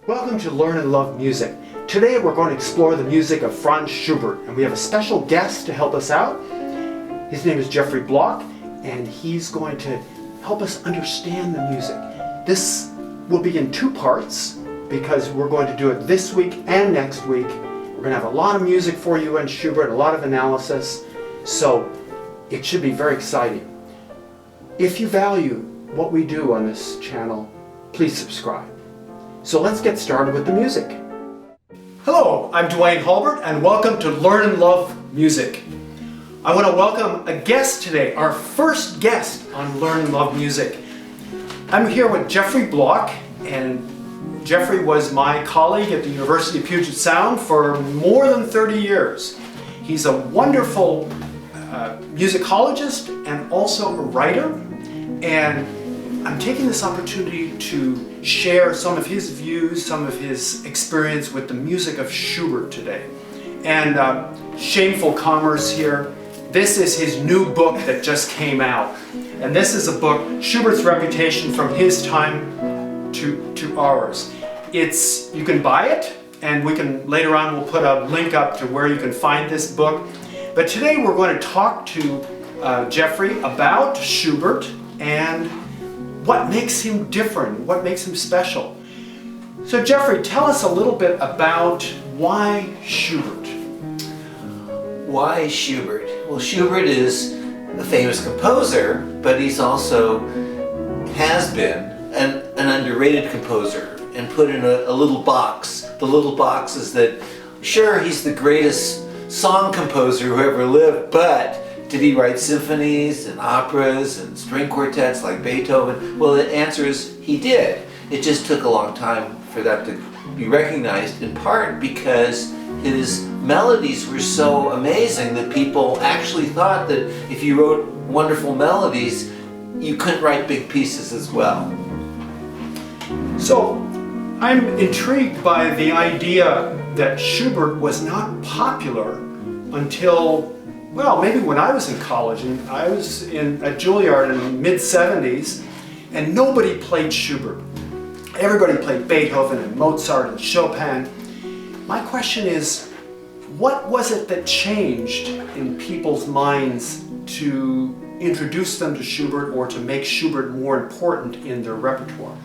Welcome to Learn and Love Music. Today we're going to explore the music of Franz Schubert, and we have a special guest to help us out. His name is Geoffrey Block, and he's going to help us understand the music. This will be in two parts because we're going to do it this week and next week. We're going to have a lot of music for you on Schubert, a lot of analysis, so it should be very exciting. If you value what we do on this channel, please subscribe. So let's get started with the music. Hello, I'm Duane Hulbert and welcome to Learn and Love Music. I want to welcome a guest today, our first guest on Learn and Love Music. I'm here with Geoffrey Block, and Geoffrey was my colleague at the University of Puget Sound for more than 30 years. He's a wonderful musicologist and also a writer, and I'm taking this opportunity to share some of his views, some of his experience with the music of Schubert today. And shameful commerce here, this is his new book that just came out. And this is a book, Schubert's Reputation from His Time to Ours. You can buy it, and later on we'll put a link up to where you can find this book. But today we're going to talk to Geoffrey about Schubert and what makes him different, what makes him special. So Geoffrey, tell us a little bit about why Schubert. Why Schubert? Well, Schubert is a famous composer, but he's also has been an underrated composer and put in a little box. The little box is that, sure, he's the greatest song composer who ever lived, but did he write symphonies and operas and string quartets like Beethoven? Well, the answer is he did. It just took a long time for that to be recognized, in part because his melodies were so amazing that people actually thought that if you wrote wonderful melodies, you couldn't write big pieces as well. So I'm intrigued by the idea that Schubert was not popular until, well, maybe when I was in college, and I was at Juilliard in the mid-70s, and nobody played Schubert. Everybody played Beethoven and Mozart and Chopin. My question is, what was it that changed in people's minds to introduce them to Schubert or to make Schubert more important in their repertoire?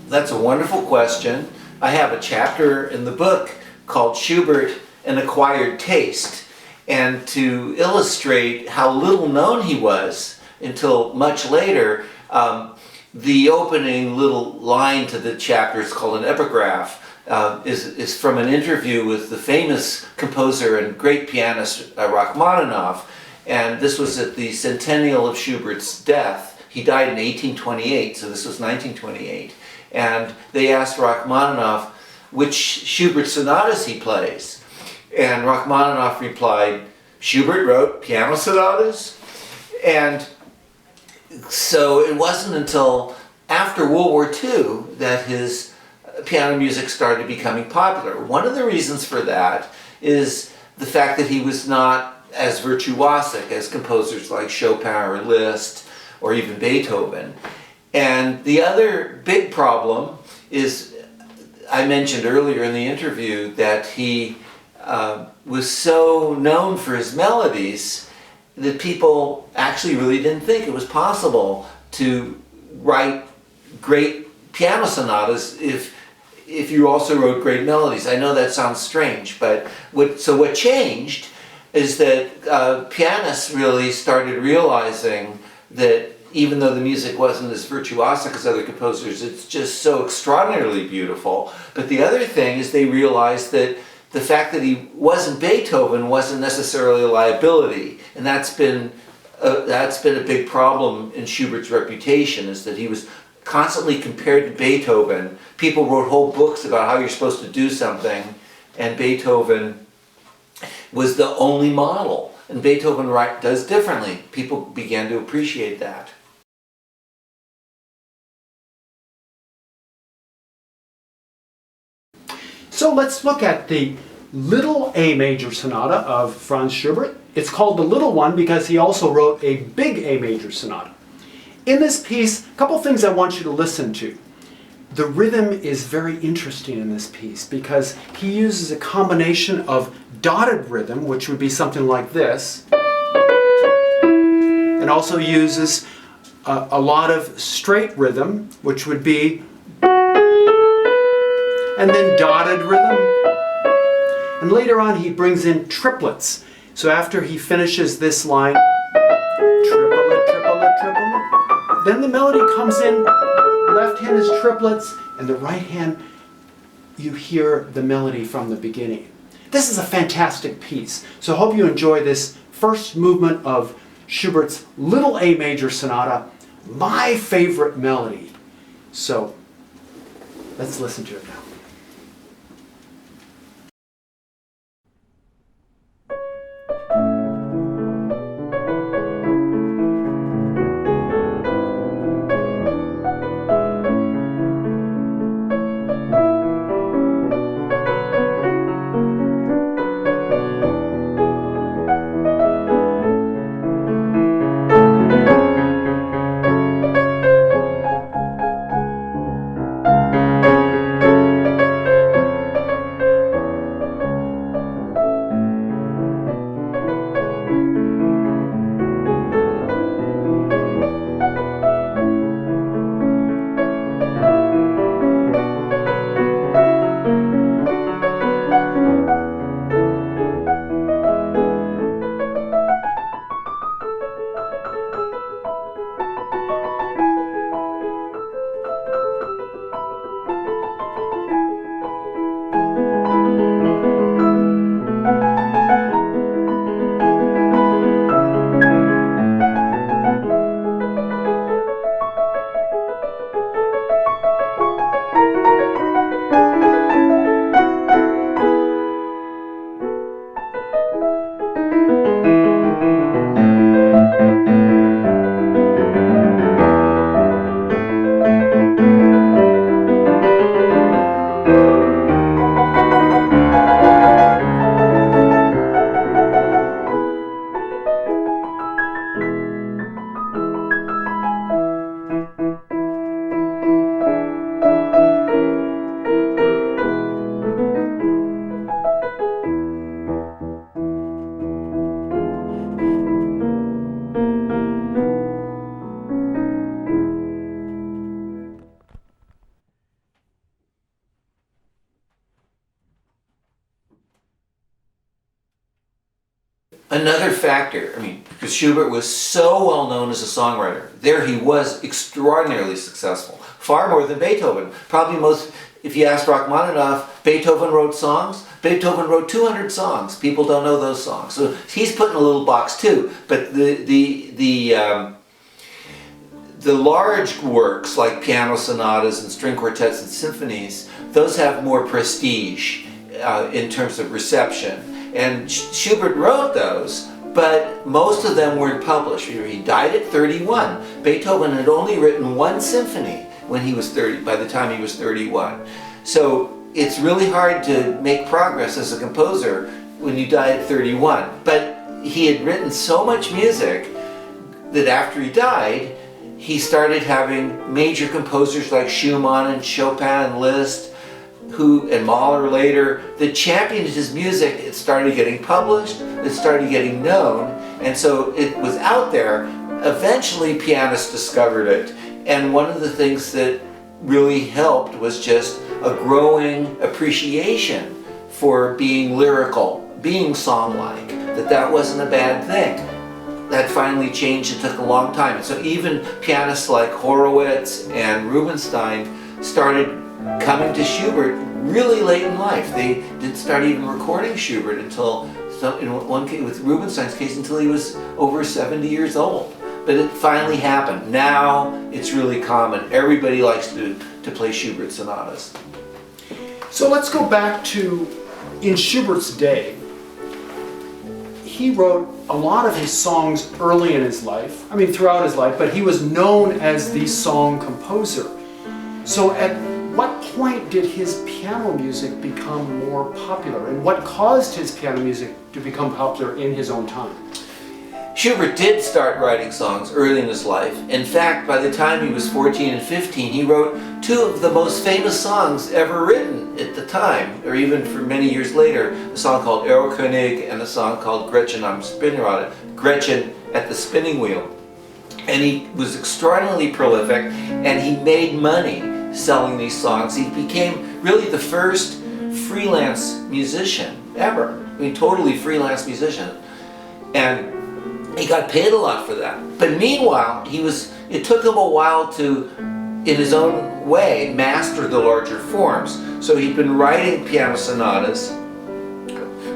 That's a wonderful question. I have a chapter in the book called Schubert, An Acquired Taste. And to illustrate how little known he was until much later, the opening little line to the chapter is called an epigraph. Is from an interview with the famous composer and great pianist Rachmaninoff, and this was at the centennial of Schubert's death. He died in 1828, so this was 1928, and they asked Rachmaninoff which Schubert sonatas he plays, and Rachmaninoff replied, "Schubert wrote piano sonatas?" And so it wasn't until after World War II that his piano music started becoming popular. One of the reasons for that is the fact that he was not as virtuosic as composers like Chopin or Liszt or even Beethoven. And the other big problem is, I mentioned earlier in the interview that he was so known for his melodies that people actually really didn't think it was possible to write great piano sonatas if you also wrote great melodies. I know that sounds strange, but what changed is that pianists really started realizing that even though the music wasn't as virtuosic as other composers, it's just so extraordinarily beautiful. But the other thing is they realized that the fact that he wasn't Beethoven wasn't necessarily a liability, and that's been a big problem in Schubert's reputation, is that he was constantly compared to Beethoven. People wrote whole books about how you're supposed to do something, and Beethoven was the only model. And Beethoven does differently. People began to appreciate that. So let's look at the Little A Major Sonata of Franz Schubert. It's called the Little One because he also wrote a Big A Major Sonata. In this piece, a couple things I want you to listen to. The rhythm is very interesting in this piece because he uses a combination of dotted rhythm, which would be something like this, and also uses a lot of straight rhythm, which would be, and then dotted rhythm. And later on he brings in triplets. So after he finishes this line, triplet, triplet, triplet, then the melody comes in, left hand is triplets, and the right hand, you hear the melody from the beginning. This is a fantastic piece. So I hope you enjoy this first movement of Schubert's Little A Major Sonata, my favorite melody. So let's listen to it now. Another factor, because Schubert was so well known as a songwriter, there he was extraordinarily successful, far more than Beethoven. Probably most, if you ask Rachmaninoff, Beethoven wrote songs. Beethoven wrote 200 songs. People don't know those songs. So he's put in a little box too. But the large works like piano sonatas and string quartets and symphonies, those have more prestige in terms of reception. And Schubert wrote those, but most of them weren't published. He died at 31. Beethoven had only written one symphony when he was 30, by the time he was 31. So it's really hard to make progress as a composer when you die at 31. But he had written so much music that after he died, he started having major composers like Schumann and Chopin and Liszt, and Mahler later, that championed his music. It started getting published, it started getting known, and so it was out there. Eventually pianists discovered it, and one of the things that really helped was just a growing appreciation for being lyrical, being song-like, that wasn't a bad thing. That finally changed. It took a long time. So even pianists like Horowitz and Rubinstein started coming to Schubert really late in life. They didn't start even recording Schubert until, in one case, with Rubinstein's case, until he was over 70 years old. But it finally happened. Now it's really common. Everybody likes to play Schubert sonatas. So let's go back to, in Schubert's day, he wrote a lot of his songs early in his life, throughout his life, but he was known as the song composer. So at what point did his piano music become more popular, and what caused his piano music to become popular in his own time? Schubert did start writing songs early in his life. In fact, by the time he was 14 and 15, he wrote two of the most famous songs ever written at the time, or even for many years later, a song called Erlkönig and a song called Gretchen am Spinnrad, Gretchen at the spinning wheel. And he was extraordinarily prolific, and he made money selling these songs. He became really the first freelance musician ever. I mean, totally freelance musician. And he got paid a lot for that. But meanwhile, it took him a while to, in his own way, master the larger forms. So he'd been writing piano sonatas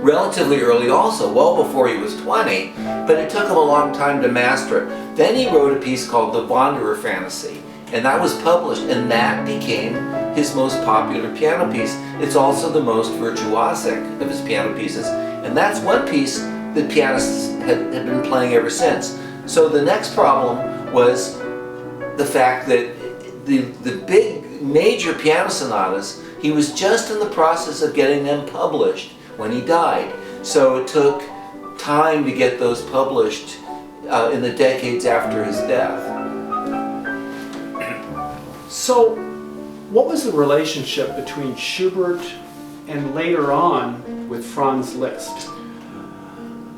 relatively early also, well before he was 20, but it took him a long time to master it. Then he wrote a piece called The Wanderer Fantasy, and that was published, and that became his most popular piano piece. It's also the most virtuosic of his piano pieces, and that's one piece that pianists had been playing ever since. So the next problem was the fact that the big major piano sonatas, he was just in the process of getting them published when he died. So it took time to get those published in the decades after his death. So, what was the relationship between Schubert and later on with Franz Liszt?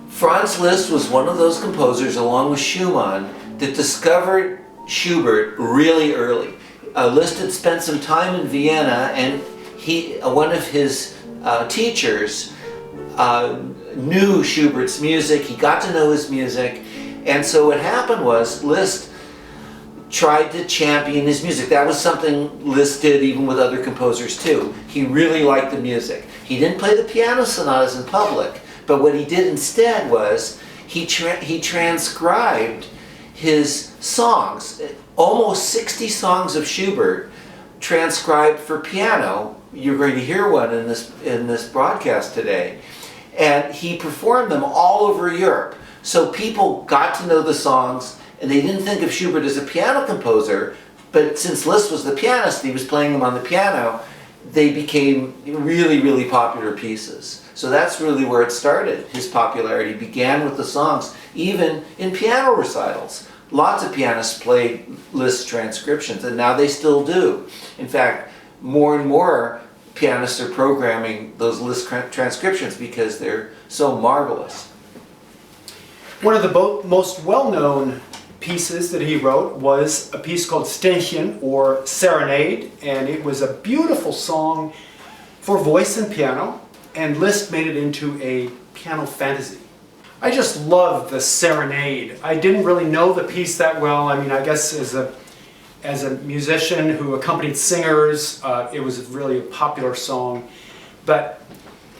Franz Liszt was one of those composers, along with Schumann, that discovered Schubert really early. Liszt had spent some time in Vienna, and one of his teachers knew Schubert's music. He got to know his music, and so what happened was Liszt tried to champion his music. That was something Liszt did even with other composers too. He really liked the music. He didn't play the piano sonatas in public, but what he did instead was he transcribed his songs, almost 60 songs of Schubert transcribed for piano. You're going to hear one in this broadcast today. And he performed them all over Europe. So people got to know the songs, and they didn't think of Schubert as a piano composer, but since Liszt was the pianist, he was playing them on the piano, they became really, really popular pieces. So that's really where it started. His popularity began with the songs, even in piano recitals. Lots of pianists played Liszt transcriptions, and now they still do. In fact, more and more pianists are programming those Liszt transcriptions because they're so marvelous. One of the most well-known pieces that he wrote was a piece called Ständchen, or Serenade, and it was a beautiful song for voice and piano, and Liszt made it into a piano fantasy. I just love the Serenade. I didn't really know the piece that well. I mean, I guess as a musician who accompanied singers, it was really a popular song. But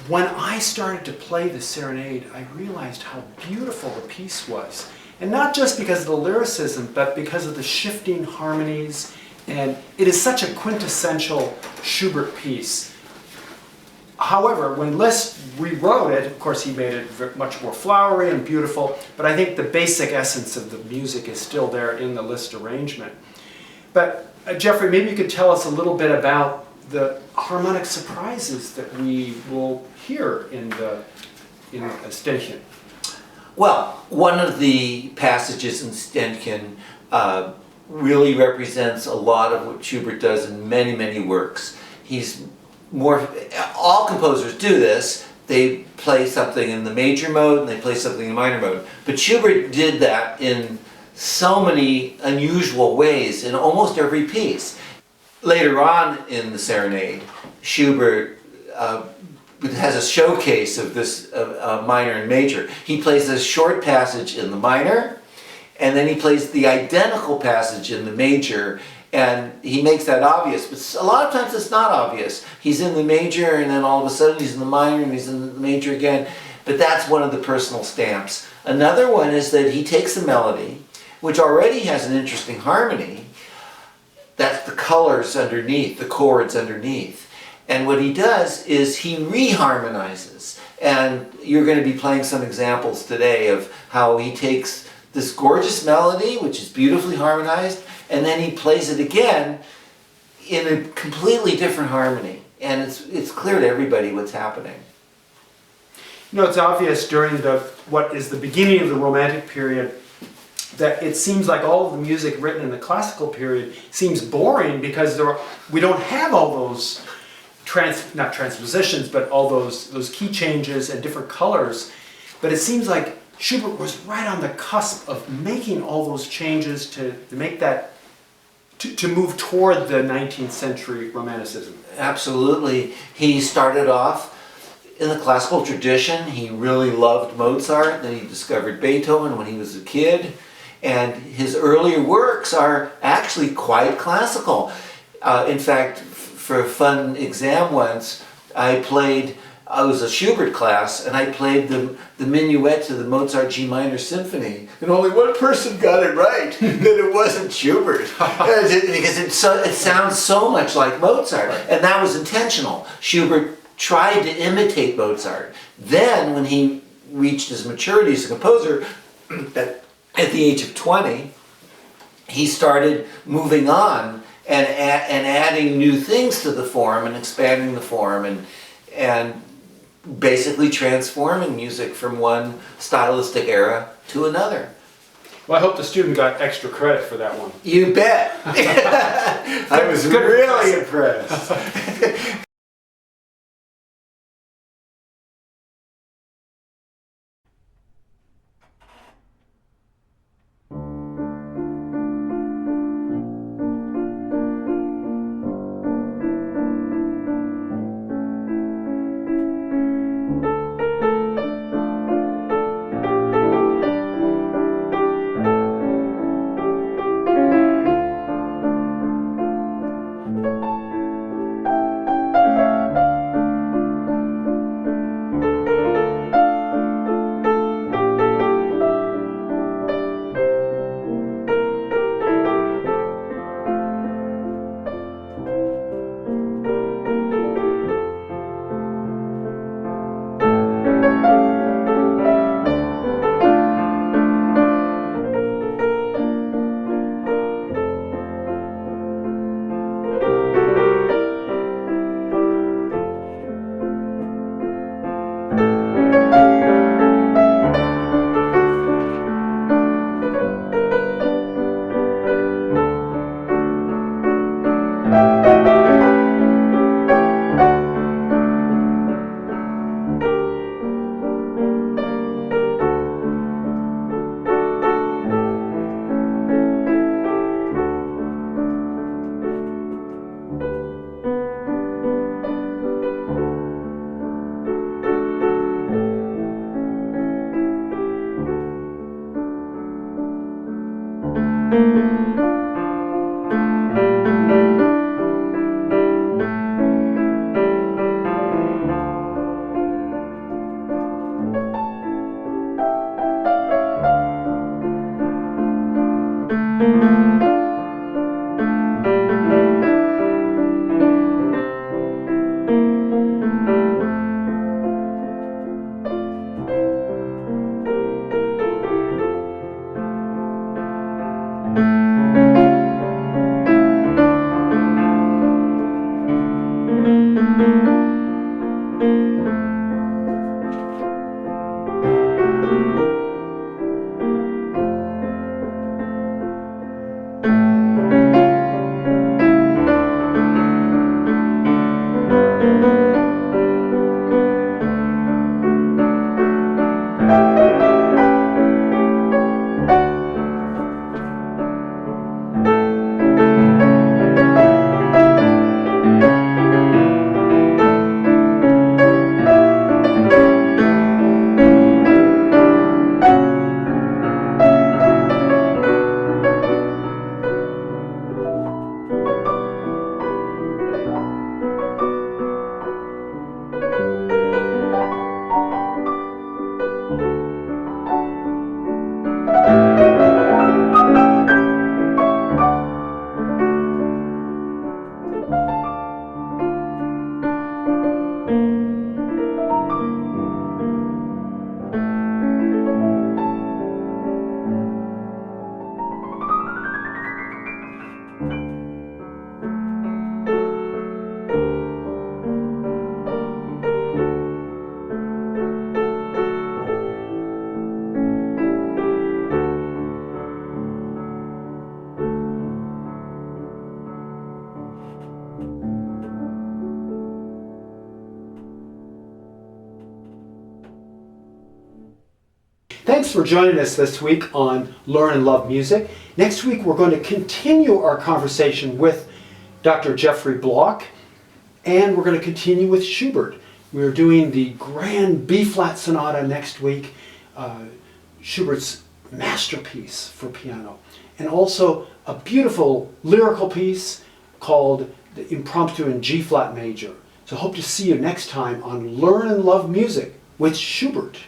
when I started to play the Serenade, I realized how beautiful the piece was. And not just because of the lyricism, but because of the shifting harmonies. And it is such a quintessential Schubert piece. However, when Liszt rewrote it, of course he made it much more flowery and beautiful, but I think the basic essence of the music is still there in the Liszt arrangement. But Geoffrey, maybe you could tell us a little bit about the harmonic surprises that we will hear in Ständchen. Well, one of the passages in Ständchen really represents a lot of what Schubert does in many, many works. All composers do this. They play something in the major mode and they play something in the minor mode. But Schubert did that in so many unusual ways in almost every piece. Later on in the Serenade, Schubert has a showcase of this minor and major. He plays a short passage in the minor, and then he plays the identical passage in the major, and he makes that obvious. But a lot of times it's not obvious. He's in the major, and then all of a sudden he's in the minor, and he's in the major again. But that's one of the personal stamps. Another one is that he takes a melody, which already has an interesting harmony. That's the colors underneath, the chords underneath. And what he does is he reharmonizes. And you're going to be playing some examples today of how he takes this gorgeous melody, which is beautifully harmonized, and then he plays it again in a completely different harmony. And it's clear to everybody what's happening. You know, it's obvious during what is the beginning of the Romantic period that it seems like all of the music written in the classical period seems boring because we don't have all those not transpositions, but all those key changes and different colors. But it seems like Schubert was right on the cusp of making all those changes to make that to move toward the 19th century Romanticism. Absolutely. He started off in the classical tradition. He really loved Mozart. Then he discovered Beethoven when he was a kid. And his earlier works are actually quite classical. In fact, for a fun exam once, I was a Schubert class, and I played the minuet to the Mozart G minor symphony, and only one person got it right, that it wasn't Schubert, because it sounds so much like Mozart, and that was intentional. Schubert tried to imitate Mozart. Then, when he reached his maturity as a composer, at the age of 20, he started moving on and adding new things to the form and expanding the form and basically transforming music from one stylistic era to another. Well, I hope the student got extra credit for that one. You bet! I was really impressed. Thanks for joining us this week on Learn and Love Music. Next week we're going to continue our conversation with Dr. Geoffrey Block, and we're going to continue with Schubert. We're doing the grand B-flat sonata next week, Schubert's masterpiece for piano, and also a beautiful lyrical piece called the Impromptu in G-flat major. So hope to see you next time on Learn and Love Music with Schubert.